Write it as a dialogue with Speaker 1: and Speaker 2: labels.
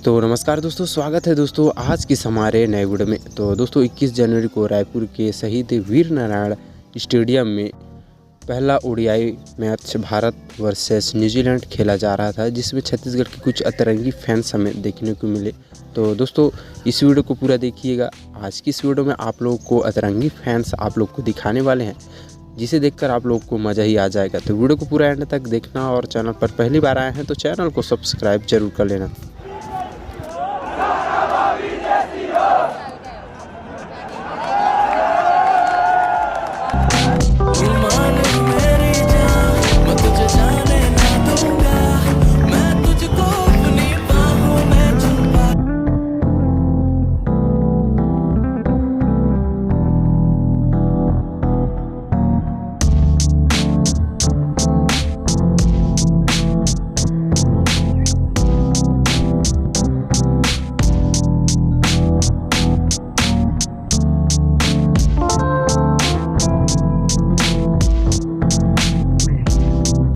Speaker 1: तो नमस्कार दोस्तों, स्वागत है दोस्तों आज की हमारे नए वीडियो में। तो दोस्तों 21 जनवरी को रायपुर के शहीद वीर नारायण स्टेडियम में पहला ODI match Bharat versus New Zealand खेला जा रहा था, जिसमें छत्तीसगढ़ के कुछ अतरंगी फैंस हमें देखने को मिले। तो दोस्तों इस वीडियो को पूरा देखिएगा। आज की इस वीडियो में आप लोगों को अतरंगी फैंस आप लोग को दिखाने वाले हैं, जिसे देखकर आप लोग को मज़ा ही आ जाएगा। तो वीडियो को पूरा एंड तक देखना और चैनल पर पहली बार आए हैं तो चैनल को सब्सक्राइब जरूर कर लेना।